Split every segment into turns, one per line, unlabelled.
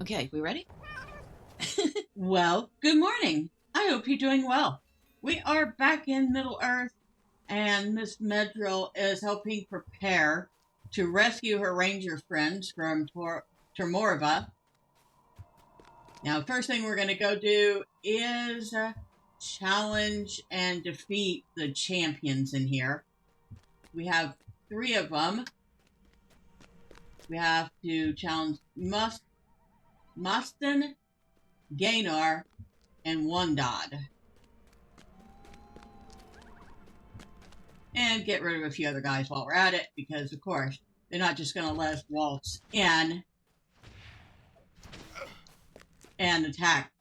Okay, we ready?
Well, good morning. I hope you're doing well. We are back in Middle Earth, and Miss Medrill is helping prepare to rescue her ranger friends from Tur Morva. Now, first thing we're going to go do is challenge and defeat the champions in here. We have three of them. We have to challenge Mustin, Gainar, and Wondod. And get rid of a few other guys while we're at it, because, of course, they're not just going to let us waltz in and attack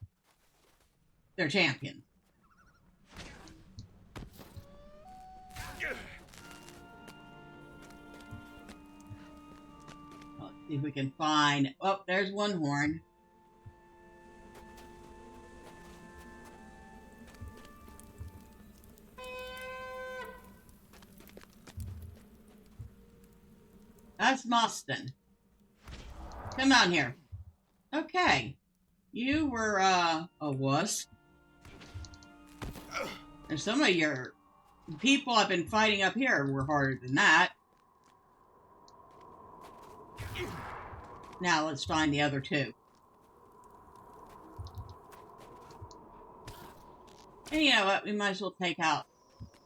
their champion. Let's see if we can find... Oh, there's one horn. That's Moston. Come on here. Okay. You were, a wuss. And some of your people I've been fighting up here were harder than that. Now let's find the other two. And you know what? We might as well take out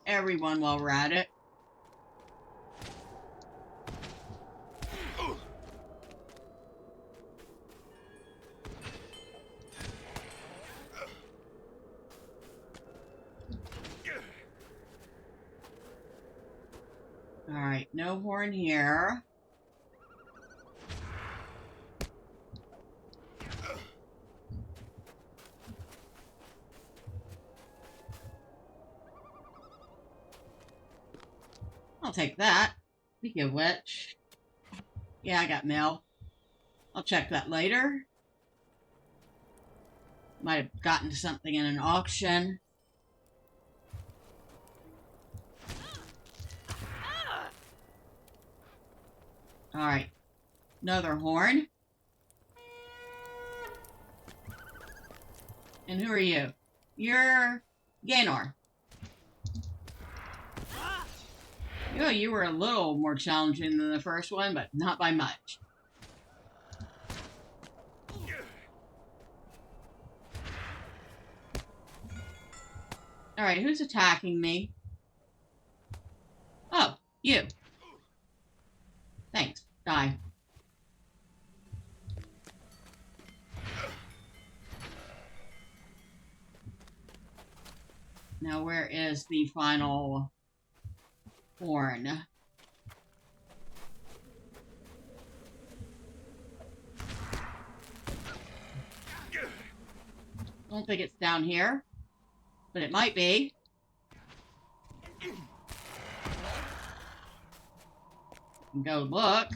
everyone while we're at it. Alright, no horn here. I'll take that. Speaking of which, yeah, I got mail. I'll check that later. Might have gotten something in an auction. Alright. Another horn. And who are you? You're Gaynor. Yeah, you were a little more challenging than the first one, but not by much. Alright, who's attacking me? Oh, you. Thanks. Die. Now, where is the final horn? Don't think it's down here, but it might be. Go look.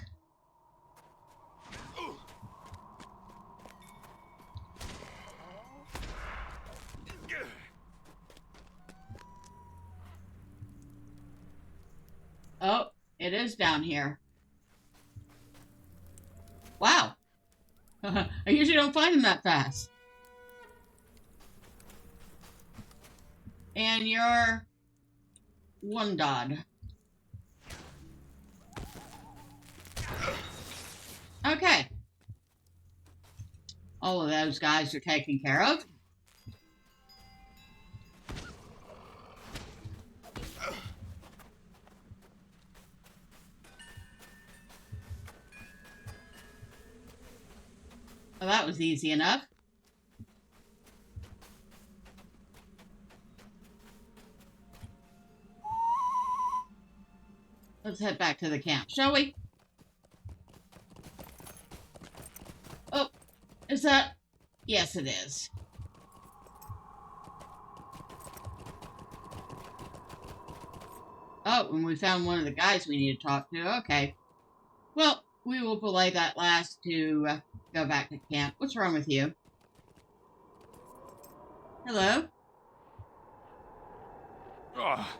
Oh, it is down here. Wow. I usually don't find them that fast. And you're Wondod. Okay. All of those guys are taken care of. Well, that was easy enough. Let's head back to the camp, shall we? Oh, is that? Yes, it is. Oh, and we found one of the guys we need to talk to. Okay. Well, we will belay that last to go back to camp. What's wrong with you? Hello?
Ah,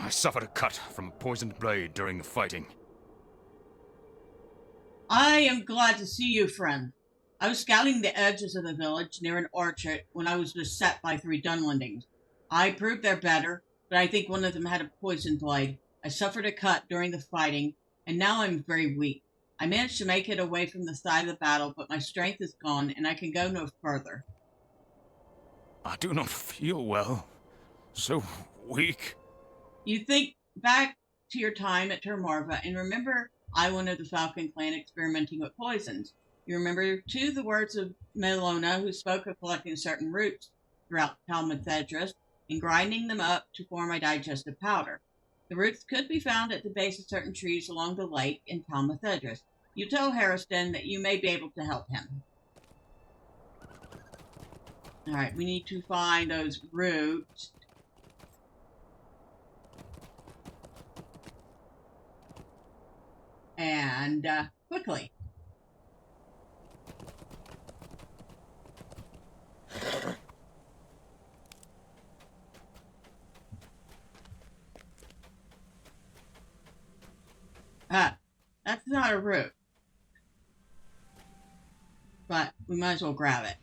I suffered a cut from a poisoned blade during the fighting.
I am glad to see you, friend. I was scouting the edges of the village near an orchard when I was beset by 3 Dunlendings. I proved they're better, but I think one of them had a poison blade. I suffered a cut during the fighting, and now I'm very weak. I managed to make it away from the side of the battle, but my strength is gone, and I can go no further.
I do not feel well. So weak.
You think back to your time at Tur Morva and remember one of the Falcon clan experimenting with poisons. You remember, too, the words of Melona, who spoke of collecting certain roots throughout Talmud-Thedrus and grinding them up to form a digestive powder. The roots could be found at the base of certain trees along the lake in Talmud-Thedrus. You tell Harrison that you may be able to help him. Alright, we need to find those roots. And quickly. That's not a root. But we might as well grab it.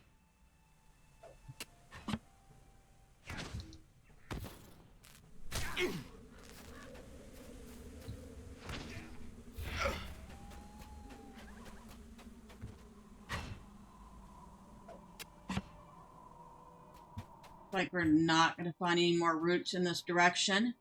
Like we're not going to find any more roots in this direction.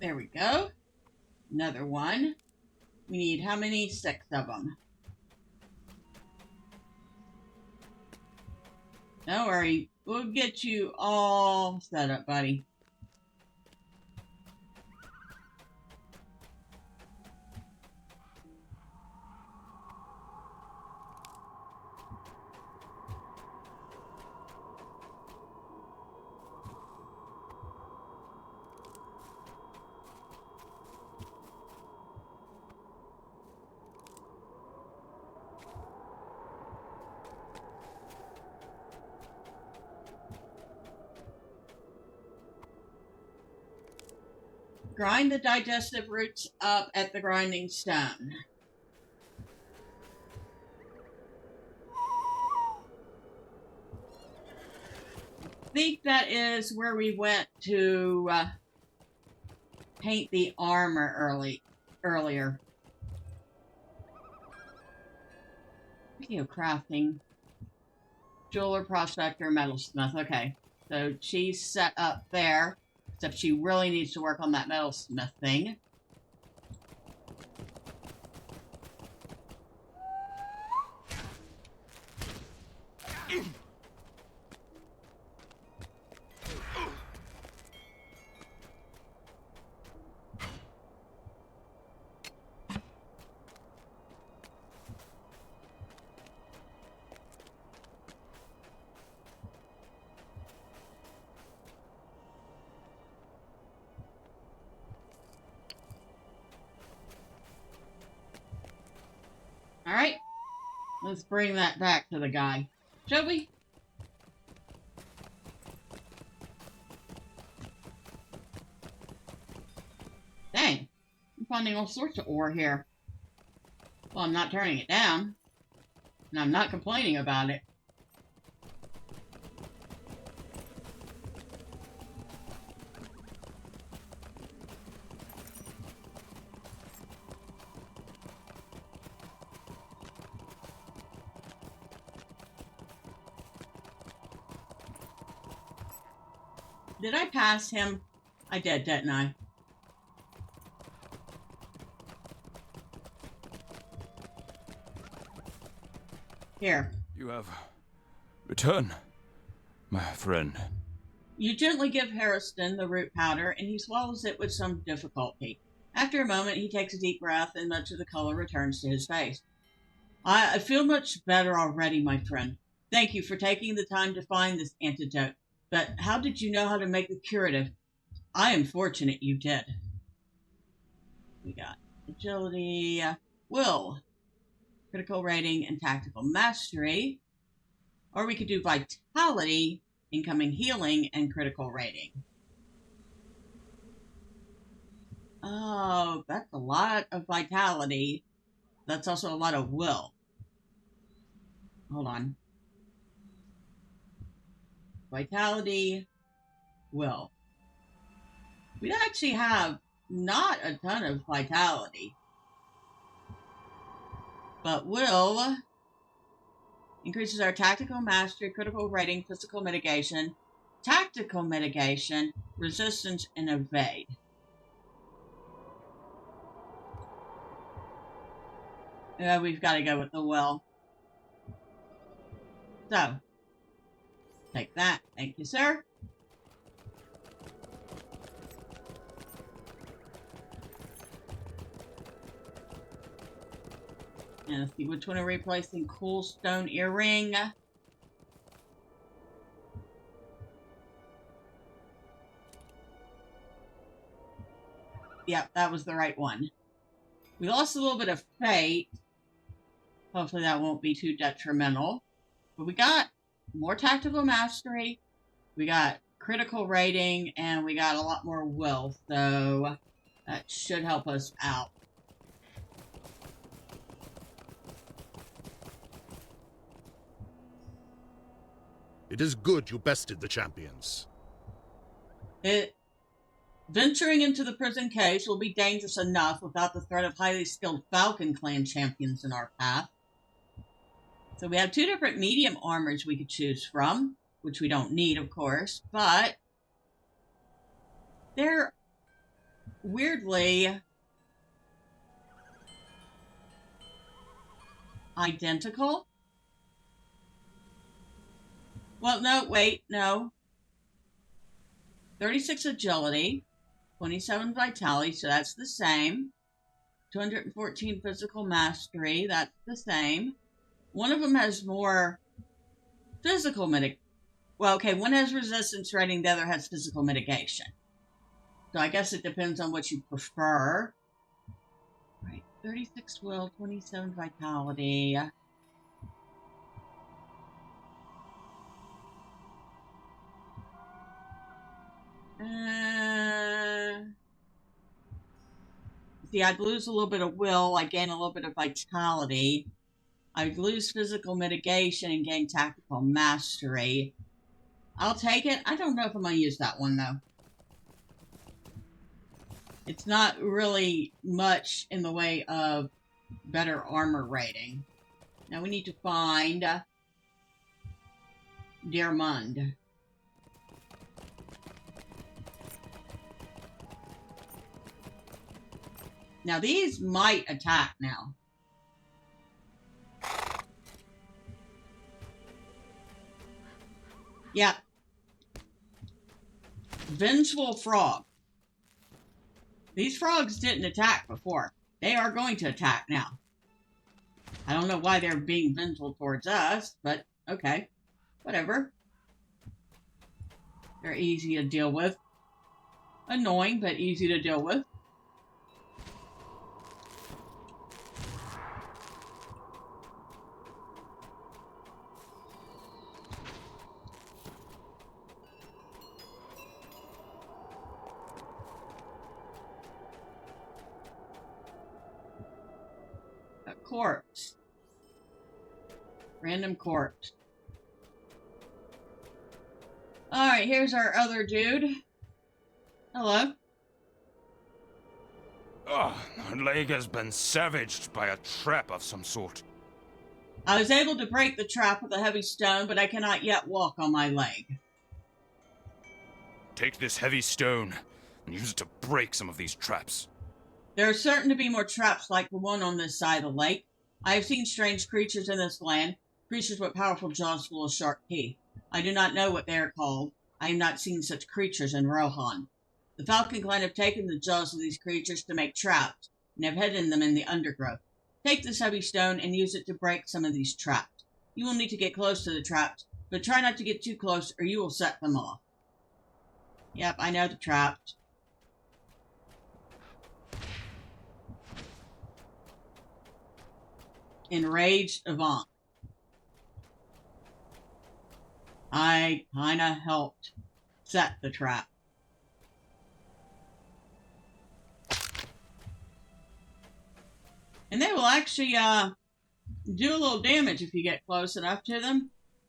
There we go. Another one. We need how many? 6 of them. Don't worry. We'll get you all set up, buddy. Grind the digestive roots up at the grinding stone. I think that is where we went to paint the armor earlier. Speaking of crafting, jeweler, prospector, metalsmith. Okay, so she's set up there. Except she really needs to work on that metalsmith thing. Alright, let's bring that back to the guy, shall we? Dang, I'm finding all sorts of ore here. Well, I'm not turning it down, and I'm not complaining about it. Did I pass him? I did, didn't I? Here.
You have returned, my friend.
You gently give Harrison the root powder, and he swallows it with some difficulty. After a moment, he takes a deep breath, and much of the color returns to his face. I feel much better already, my friend. Thank you for taking the time to find this antidote. But how did you know how to make the curative? I am fortunate you did. We got agility, will, critical rating, and tactical mastery. Or we could do vitality, incoming healing, and critical rating. Oh, that's a lot of vitality. That's also a lot of will. Hold on. Vitality, will. We actually have not a ton of vitality. But will increases our tactical mastery, critical rating, physical mitigation, tactical mitigation, resistance, and evade. We've got to go with the will. So, take that. Thank you, sir. And let's see which one are replacing. Cool stone earring. Yep, that was the right one. We lost a little bit of fate. Hopefully that won't be too detrimental. But we got more tactical mastery. We got critical rating. And we got a lot more will. So that should help us out.
It is good you bested the champions.
Venturing into the prison cage will be dangerous enough without the threat of highly skilled Falcon Clan champions in our path. So we have two different medium armors we could choose from, which we don't need, of course, but they're weirdly identical. Well, no, wait, no. 36 agility, 27 vitality, so that's the same. 214 physical mastery, that's the same. One of them has more physical mitigation. Well, okay, one has resistance rating, the other has physical mitigation. So I guess it depends on what you prefer. Right, 36 will, 27 vitality. See, I'd lose a little bit of will. I gain a little bit of vitality. I'd lose physical mitigation and gain tactical mastery. I'll take it. I don't know if I'm going to use that one, though. It's not really much in the way of better armor rating. Now we need to find Dearmund. Now these might attack now. Yeah. Vengeful frog. These frogs didn't attack before. They are going to attack now. I don't know why they're being vengeful towards us, but okay. Whatever. They're easy to deal with. Annoying, but easy to deal with. A corpse. Random corpse. Alright, here's our other dude. Hello.
My leg has been savaged by a trap of some sort.
I was able to break the trap with a heavy stone, but I cannot yet walk on my leg.
Take this heavy stone and use it to break some of these traps.
There are certain to be more traps like the one on this side of the lake. I have seen strange creatures in this land, creatures with powerful jaws full of sharp teeth. I do not know what they are called. I have not seen such creatures in Rohan. The Falcon Clan have taken the jaws of these creatures to make traps, and have hidden them in the undergrowth. Take this heavy stone and use it to break some of these traps. You will need to get close to the traps, but try not to get too close or you will set them off. Yep, I know the traps. Enraged Avant. I kinda helped set the trap. And they will actually do a little damage if you get close enough to them.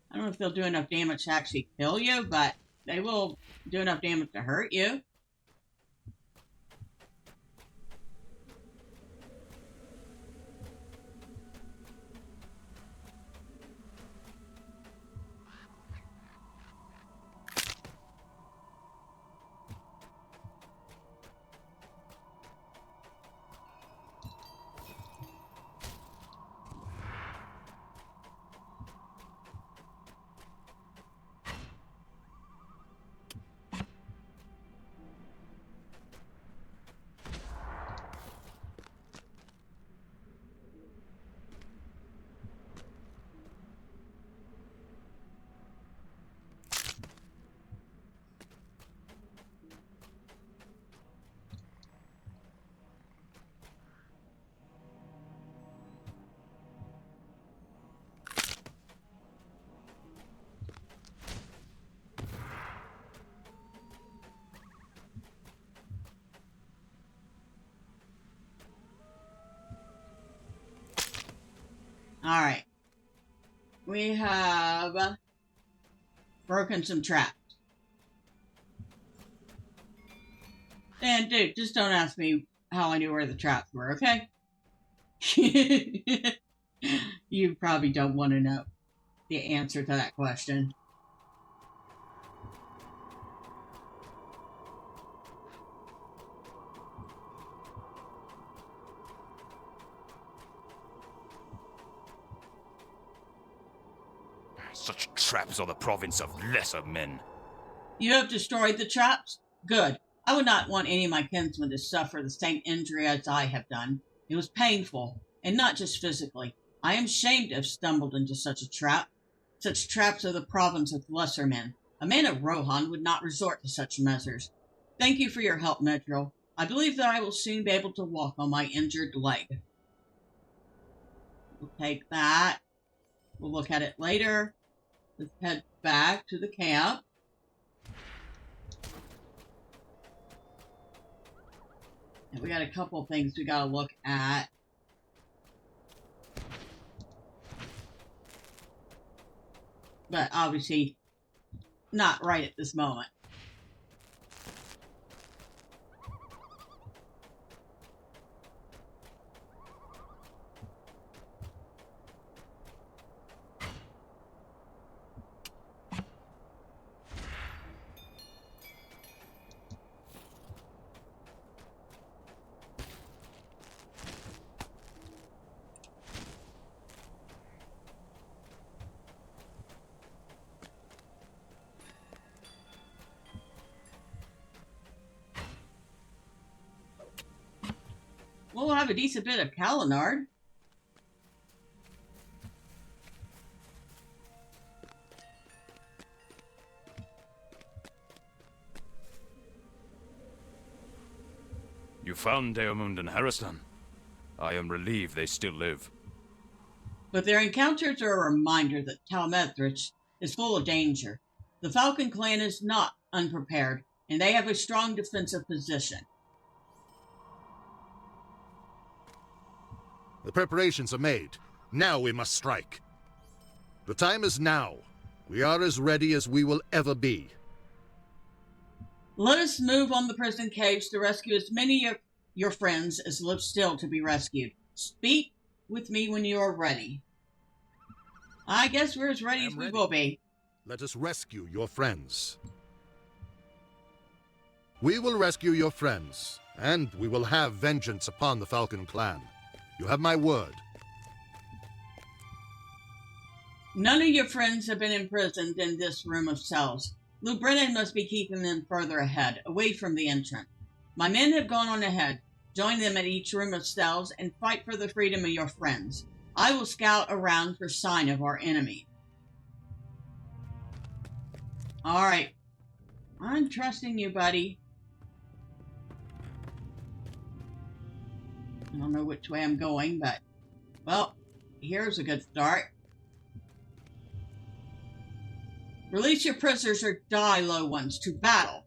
I don't know if they'll do enough damage to actually kill you, but they will do enough damage to hurt you. Alright. We have broken some traps. And dude, just don't ask me how I knew where the traps were, okay? You probably don't want to know the answer to that question.
Such traps are the province of lesser men.
You have destroyed the traps? Good. I would not want any of my kinsmen to suffer the same injury as I have done. It was painful, and not just physically. I am ashamed to have stumbled into such a trap. Such traps are the province of lesser men. A man of Rohan would not resort to such measures. Thank you for your help, Medril. I believe that I will soon be able to walk on my injured leg. We'll take that. We'll look at it later. Let's head back to the camp. And we got a couple of things we got to look at. But obviously, not right at this moment. We'll have a decent bit of Kalinard.
You found Deomund and Harristan. I am relieved they still live.
But their encounters are a reminder that Talmethridge is full of danger. The Falcon clan is not unprepared, and they have a strong defensive position.
The preparations are made. Now we must strike. The time is now. We are as ready as we will ever be.
Let us move on the prison caves to rescue as many of your friends as live still to be rescued. Speak with me when you are ready. I guess we're as ready as we will be.
Let us rescue your friends. We will rescue your friends, and we will have vengeance upon the Falcon clan. You have my word.
None of your friends have been imprisoned in this room of cells. Lou Brennan must be keeping them further ahead, away from the entrance. My men have gone on ahead. Join them at each room of cells and fight for the freedom of your friends. I will scout around for sign of our enemy. All right. I'm trusting you, buddy. I don't know which way I'm going, but, well, here's a good start. Release your prisoners or die, low ones, to battle.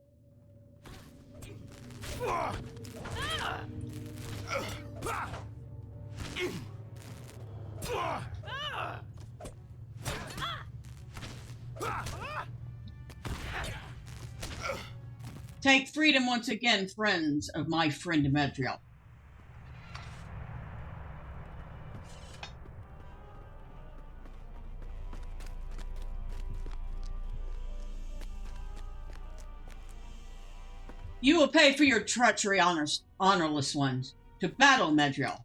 Take freedom once again, friends of my friend Medriel. You will pay for your treachery, honorless ones. To battle, Medriel.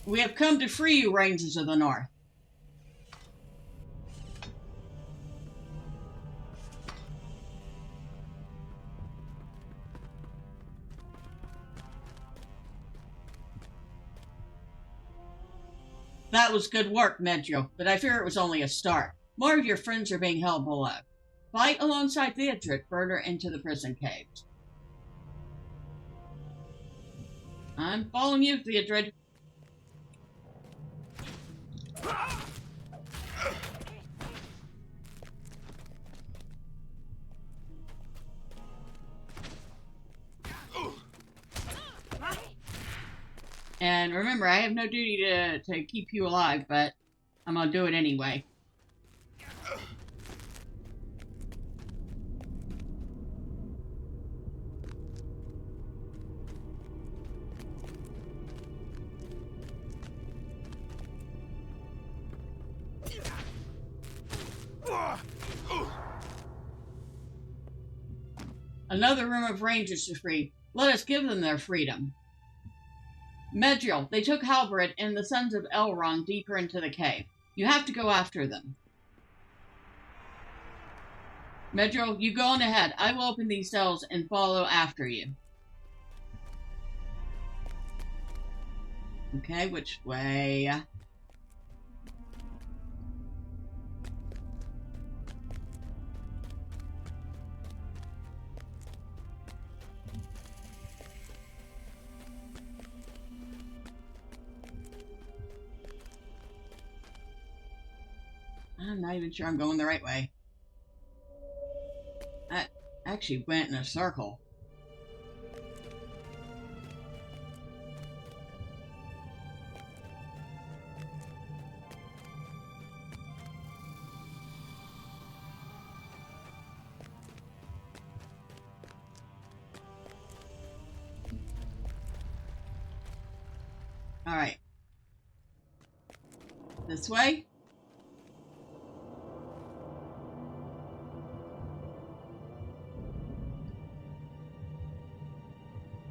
We have come to free you, Rangers of the North. That was good work, Medriel, but I fear it was only a start. More of your friends are being held below. Fight alongside Theodred further into the prison caves. I'm following you, Theodred. And remember, I have no duty to keep you alive, but I'm gonna do it anyway. Another room of Rangers to free. Let us give them their freedom. Medriel, they took Halberd and the sons of Elrond deeper into the cave. You have to go after them. Medriel, you go on ahead. I will open these cells and follow after you. Okay, which way? I'm not even sure I'm going the right way. I actually went in a circle. All right. This way?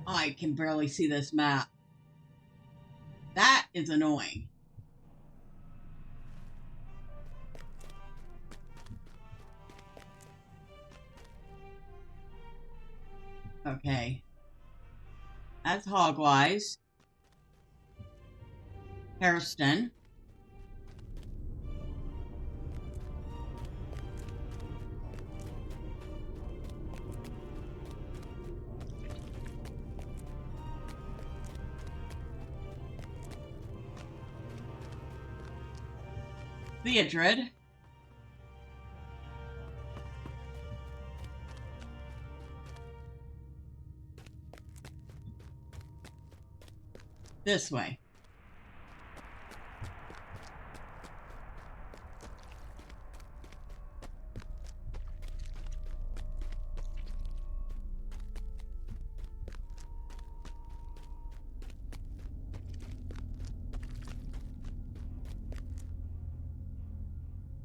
I can barely see this map. That is annoying. Okay. That's Hogwise. Hairston. Theodred. This way.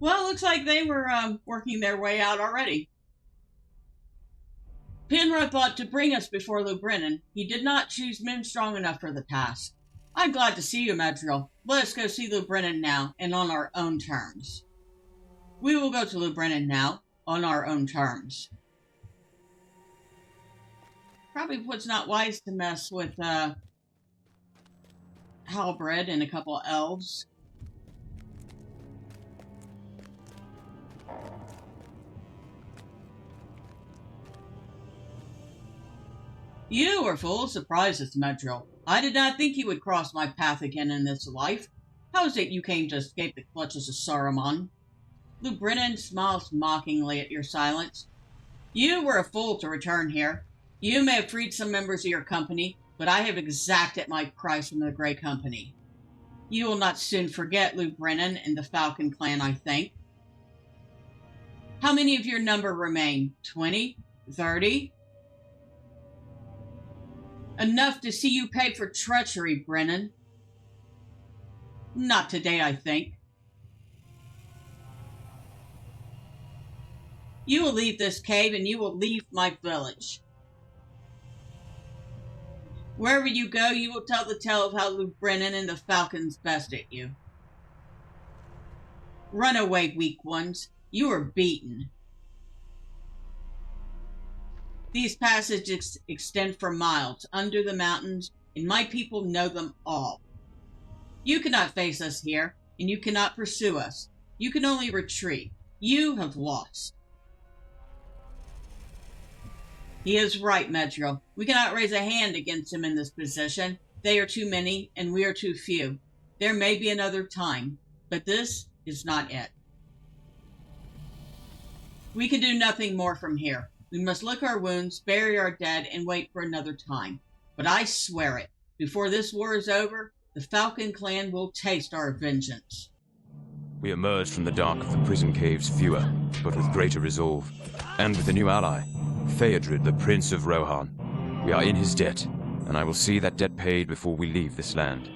Well, it looks like they were working their way out already. Penrod thought to bring us before Lubrennan. He did not choose men strong enough for the task. I'm glad to see you, Medriel. Let us go see Lubrennan now, and on our own terms. We will go to Lubrennan now, on our own terms. Probably was not wise to mess with Halberd and a couple of elves. You are full of surprises, Medril. I did not think you would cross my path again in this life. How is it you came to escape the clutches of Saruman? Lou Brennan smiles mockingly at your silence. You were a fool to return here. You may have freed some members of your company, but I have exacted my price from the Grey Company. You will not soon forget Lou Brennan and the Falcon clan, I think. How many of your number remain? 20? 30? Enough to see you pay for treachery, Brennan. Not today, I think. You will leave this cave and you will leave my village. Wherever you go, you will tell the tale of how Lou Brennan and the Falcons bested you. Run away, weak ones. You are beaten. These passages extend for miles under the mountains, and my people know them all. You cannot face us here, and you cannot pursue us. You can only retreat. You have lost. He is right, Medril. We cannot raise a hand against him in this position. They are too many, and we are too few. There may be another time, but this is not it. We can do nothing more from here. We must lick our wounds, bury our dead, and wait for another time. But I swear it, before this war is over, the Falcon clan will taste our vengeance.
We emerged from the dark of the prison caves fewer, but with greater resolve. And with a new ally, Theodred, the Prince of Rohan. We are in his debt, and I will see that debt paid before we leave this land.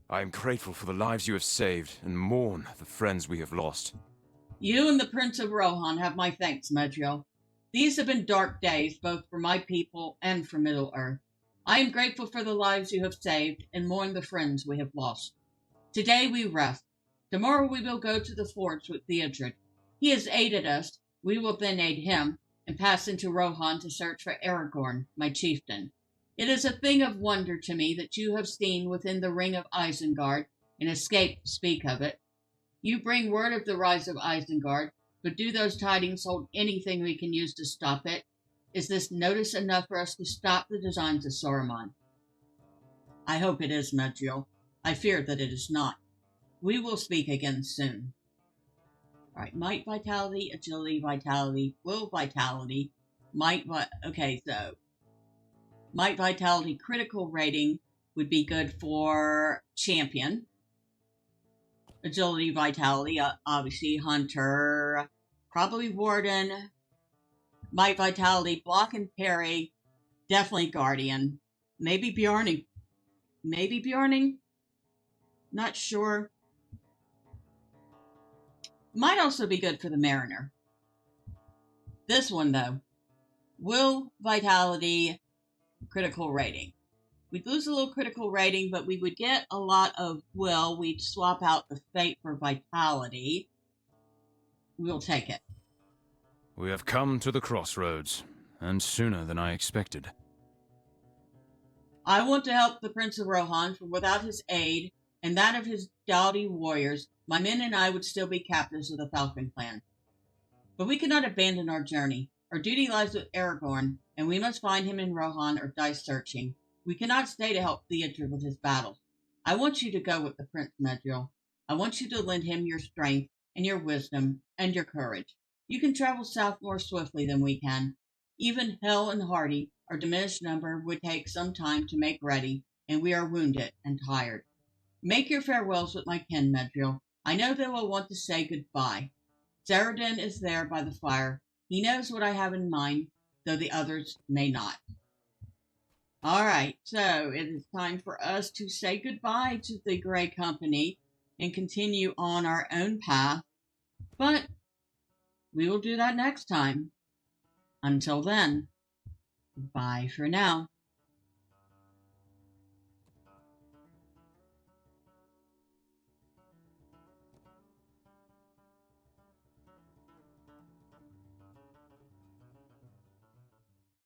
I am grateful for the lives you have saved, and mourn the friends we have lost.
You and the Prince of Rohan have my thanks, Medril. These have been dark days, both for my people and for Middle-earth. I am grateful for the lives you have saved, and mourn the friends we have lost. Today we rest. Tomorrow we will go to the forts with Theodred. He has aided us, we will then aid him, and pass into Rohan to search for Aragorn, my chieftain. It is a thing of wonder to me that you have seen within the ring of Isengard, and escaped to speak of it. You bring word of the rise of Isengard, but do those tidings hold anything we can use to stop it? Is this notice enough for us to stop the designs of Saruman? I hope it is, Medril. I fear that it is not. We will speak again soon. All right, might, vitality, agility, vitality, will, vitality, okay, so might, vitality, critical rating would be good for champion. Agility, vitality, obviously hunter, probably warden. Might, vitality, block and parry, definitely guardian. Maybe Bjorning. Not sure. Might also be good for the mariner. This one, though. Will, vitality, critical rating. We'd lose a little critical rating, but we would get a lot of will. We'd swap out the fate for vitality. We'll take it.
We have come to the crossroads, and sooner than I expected.
I want to help the Prince of Rohan, for without his aid, and that of his doughty warriors, my men and I would still be captives of the Falcon clan. But we cannot abandon our journey. Our duty lies with Aragorn, and we must find him in Rohan or die searching. We cannot stay to help Theodred with his battles. I want you to go with the Prince, Medril. I want you to lend him your strength, and your wisdom, and your courage. You can travel south more swiftly than we can. Even Hel and Hardy, our diminished number, would take some time to make ready, and we are wounded and tired. Make your farewells with my kin, Medril. I know they will want to say goodbye. Saradin is there by the fire. He knows what I have in mind, though the others may not. All right, so it is time for us to say goodbye to the Grey Company and continue on our own path. But we will do that next time. Until then, bye for now.